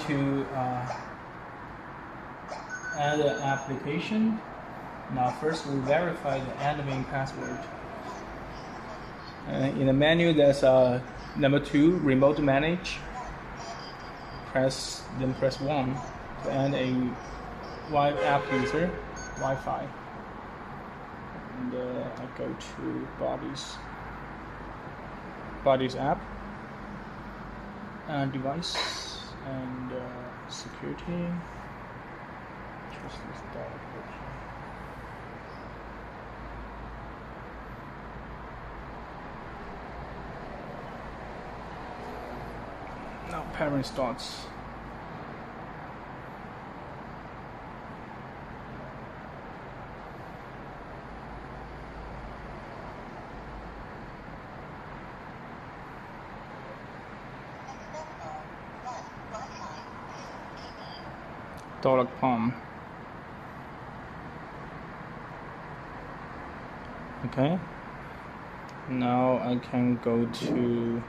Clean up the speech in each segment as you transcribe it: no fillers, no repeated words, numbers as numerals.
to add an application. Now first we verify the admin password. In the menu there's number 2, remote manage. Press 1 to add a web app user, Wi-Fi. And I go to BARDI's app, device, and security. Just this Doorlock. Now parent starts. Doorlock Palm. Okay. Now I can go to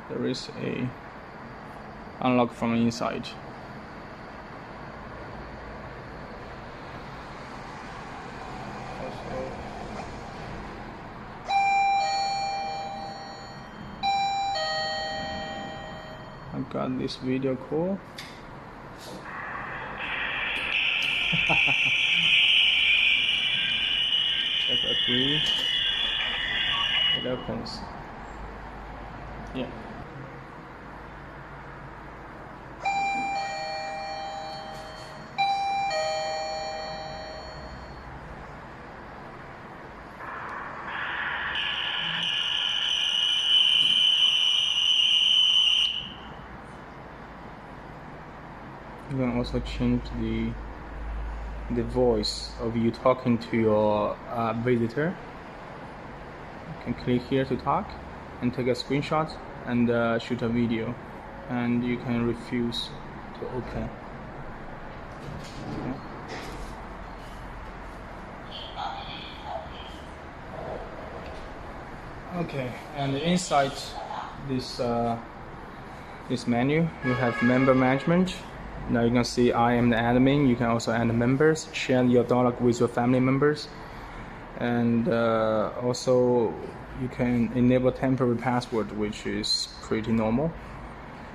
there is a unlock from inside. I got this video call. Check agree. It opens. Yeah. You can also change the voice of you talking to your visitor. You can click here to talk and take a screenshot and shoot a video, and you can refuse to open. Okay, and inside this menu you have member management. Now you can see I am the admin. You can also add members, share your Doorlock with your family members, and also you can enable temporary password, which is pretty normal.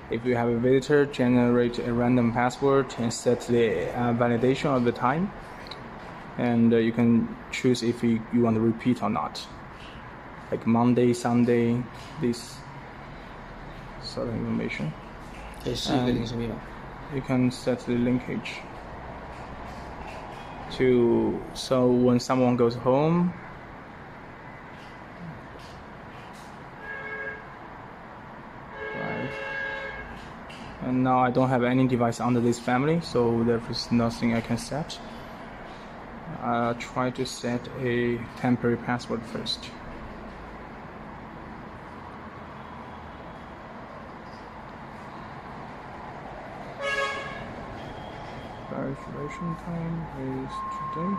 If you have a visitor, generate a random password and set the validation of the time, and you can choose if you want to repeat or not, like Monday, Sunday, this sort of information. You can set the linkage to, so when someone goes home, right, and now I don't have any device under this family, so there is nothing I can set. I'll try to set a temporary password first. Verification time is today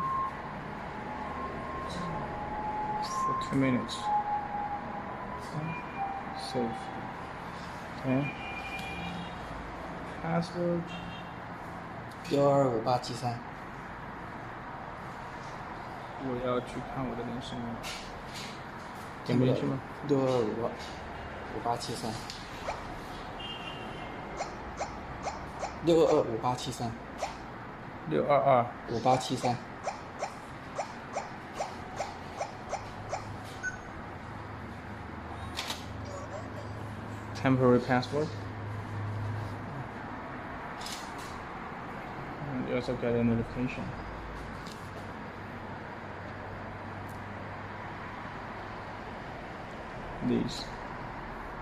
for 2 minutes. Save. Okay. Password 625873。我要去看我的联系吗？点联系吗625873。6225873。6225873。Temporary password. And you also get a notification. These.